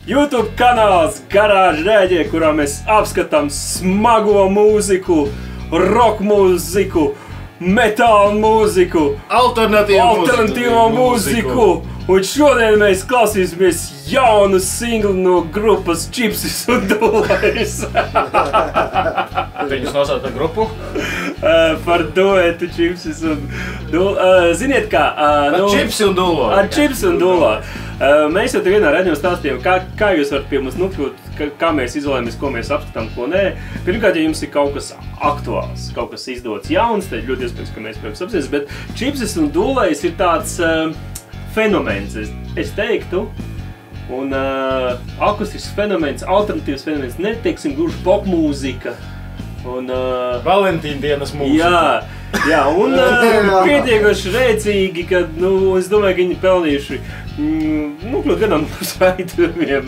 YouTube kanāls Garāža Rēģē, kurā mēs apskatām smago mūziku, rock mūziku, metālu mūziku, alternatīvo mūziku. Un šodien mēs klausīsimies jaunu singlu no grupas Čipsis un Dūlais. Viņus nosauc par grupu? Par duetu Čipsis un Dūlais. Ziniet kā? Ar Čipsi un Dūlo. Ar Čipsi un Dūlo. Mēs jau te vienā redzījumā stāstījām, kā jūs varat pie mums nokļūt, kā mēs izolējamies, ko mēs apskatām, ko nē. Pirmkārt, ja jums ir kaut kas aktuāls, kaut kas izdots jauns, tad ļoti iespējams, ka mēs pirms apsies, bet Čipsis un Dūlais ir tāds fenomens, es teiktu, un akustisks fenomens, alternatīvs fenomens, neteiksim gluži popmūzika. Valentīna dienas mūzika. Jā, un pietiekoši rēcīgi, ka, es domāju, ka viņi pelnījuši nokļūt gadam uz raidījumiem.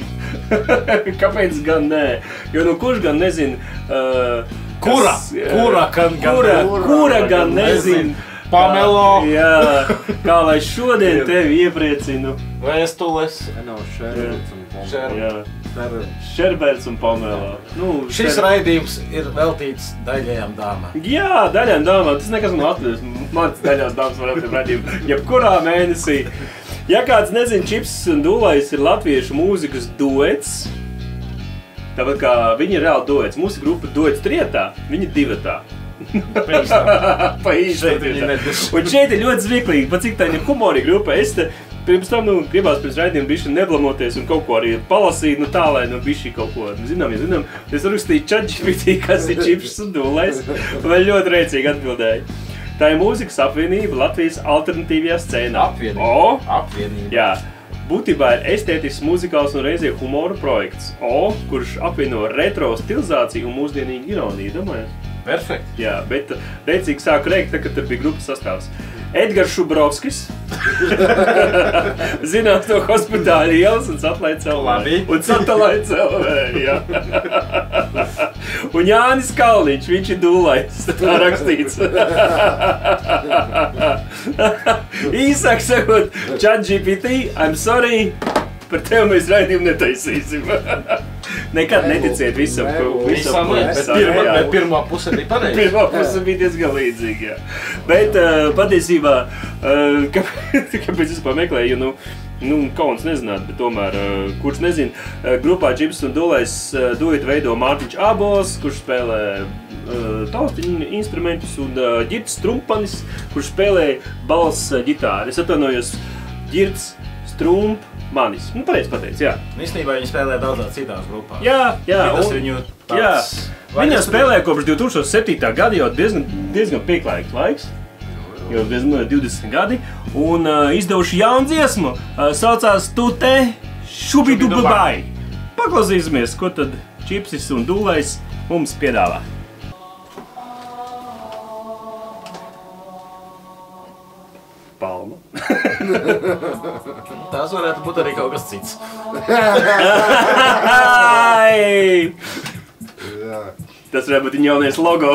Kāpēc gan nē? Jo, kurš gan nezin... Kura gan nezin... Pamelo. Jā, kā lai šodien tevi iepriecinu. Vēstules. Šerberts un Pamelo. Šis raidījums ir veltīts daļajām dāmām. Jā, daļajām dāmām. Tas nekas nav atļauts. Mans daļās dāmas var veltīt raidījumu jebkurā mēnesī. Ja kāds nezina, Čipsis un Dūlais ir latviešu mūzikas duets. Tāpat kā viņi ir reāli duets. Mūsu grupa duets trietā, viņi divatā. Pa īsti. Un šeit ir ļoti zviklīgi, pa cik tā ir humori grupa. Es te pirms tam, gribās pirms raidījuma bišķi neblamoties un kaut ko arī palasīt, tā, lai bišķi kaut ko zinām. Es rakstīju ChatGPT, kas ir Čipsis un Dūlais, un vēl ļoti rēcīgi atbildēju. Tā ir mūzikas apvienība Latvijas alternatīvajā scēnā. Apvienība. Jā. Būtībā ir estētisks, muzikāls un reizē humora projekts, kurš apvieno retro stilizāciju un mūsdienīgu ironiju, domājat? Perfekt. Jā, bet rēcīgi sāku rēkt, kad tur bija grupas sastāvs. Edgars Šubrovskis, zināms no Hospitāļa ielas un Satelīts LV. Un Satelīts LV, jā. Un Jānis Kalniņš, viņš ir Dūlais, tā rakstīts. Īsāk sakot, ChatGPT, I'm sorry, par tevi mēs raidījumu netaisīsim. Nekad neticiet visam, bet pirmā puse bija pareizi. Pirmā puse bija diezgan līdzīga, jā. Bet patiesībā, kāpēc es pameklēju, kauns nezināt, bet tomēr, kurš nezina, grupā Čipsis un Dūlais duetu veido Mārtiņš Ābols, kurš spēlē taustiņu instrumentus, un Ģirds Strumpanis, kurš spēlē balss ģitāru. Es atvainojos, Ģirds Strumpanis. Pareizi pateic, jā. Īstenībā viņi spēlē daudzās citās grupās. Jā. Tas viņu tāds... Viņi spēlē kopš 2007. gada jau diezgan pieklājīgs laiks. Jau 20 gadi. Un izdevuši jaunu dziesmu. Saucās Tu te šubidubabai. Paklausīsimies, ko tad Čipsis un Dūlais mums piedāvā. Palma. Tās varētu būt arī kaut kas cits. Tas varētu būt viņa jaunais logo.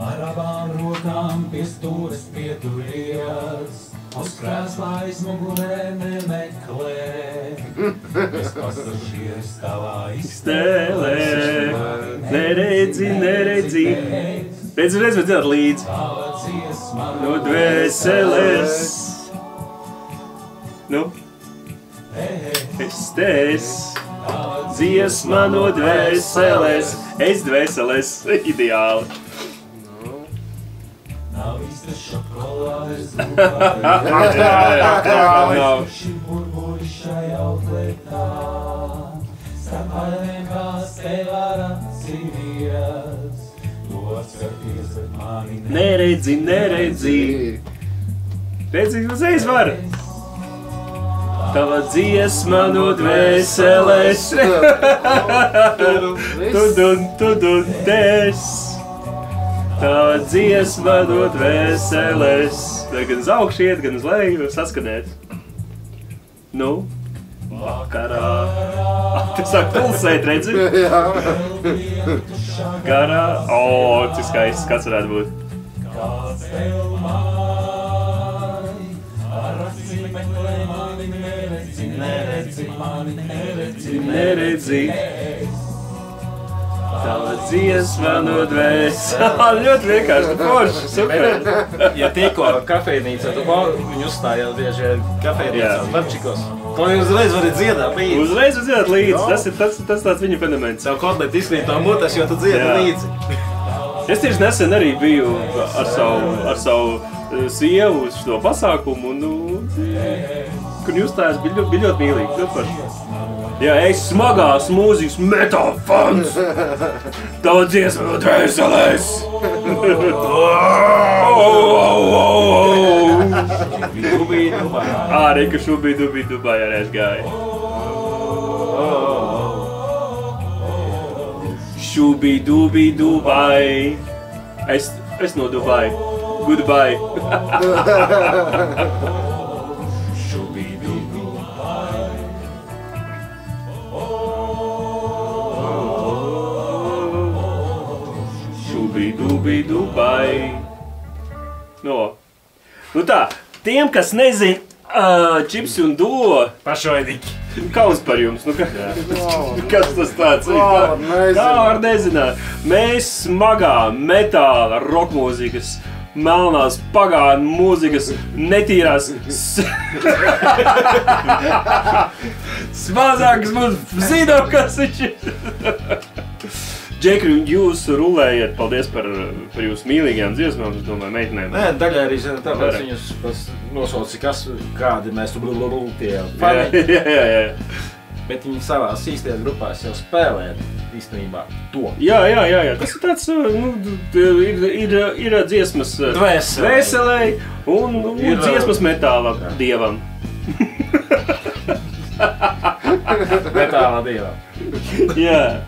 Ar abām rokām pie stūres pieturies, uz krēslā aizmugurē nemeklē. Es pasažieris tavā iztēlē, neredzi. Redz dzirdāt līdzi. No dvēseles. Es dziesma no dvēseles. Es dvēseles. Ideāli. Nav īsta šokolādes Nav. burbuļi šai outletā. Starp ailēm kā stēlā atcīmījies. Neredzi. Redzi, uzreiz var. Tava dziesma no dvēseles. Tudun, des. Tava dziesma no dvēseles. Gan uz augšu iet, gan uz leju saskanēt. Vakarā. Tu sāk pulsēt, redzi? Garā. Cik skaists, kāds varētu būt. Kāds tev māj, ar acīm meklē mani neredzi. Tava dziesma no dvēseli. Ļoti vienkārši, tu forši, super. Ja tikko kafejnīca, tu viņu uzstājās bieži kafejnīcās, barčikos. To jūs uzreiz varat dziedāt līdzi. Uzreiz dziedāt līdzi, tas tāds viņa fenomens. Savu kotleti izkrīt no mutes, jo tu dziedi līdzi. Es tieši nesen arī biju ar savu sievu uz šo pasākumu, kur jūs tājās bija ļoti mīlīgi, ļoti forši. Jā, es smagās mūzikas metal fans. Tava dziesma no dvēselēs. Arī, ka šubī Dubai arī es gāju. Šubī Dubai. Es no Dubai. Goodbye. Dubai. Nu tā, tiem, kas nezin, Čipsi un Duo, Pašvainīgi. Kauns par jums, kas tas tāds ir? Kā var nezināt? Mēs smagā metāla rokmūzikas, melnās pagānu mūzikas, netīrās smazākas mums zinām, kas viņš ir. Džekri, jūs rulējat, paldies par jūsu mīlīgajām dziesmām, es domāju, meitenēm. Nē, daļai arī tāpēc viņus nosauci, kādi mēs tu tie fani. Jā. Bet viņi savās īstajās grupās jau spēlē īstenībā to. Jā. Tas ir tāds, ir dziesmas dvēselei un dziesmas metāla dievam. Metāla dievam. Jā.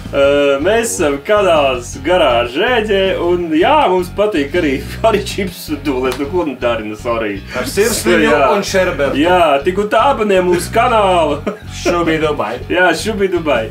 Mēs esam kanāls garāžas rēģē, un jā, mums patīk arī Čips un Duo, ko nu darina, sorry. Ar sirsniņu un šerbertu. Jā, tik un tā abonē mūsu kanālu. Šubī Dubai. Jā, Šubī Dubai.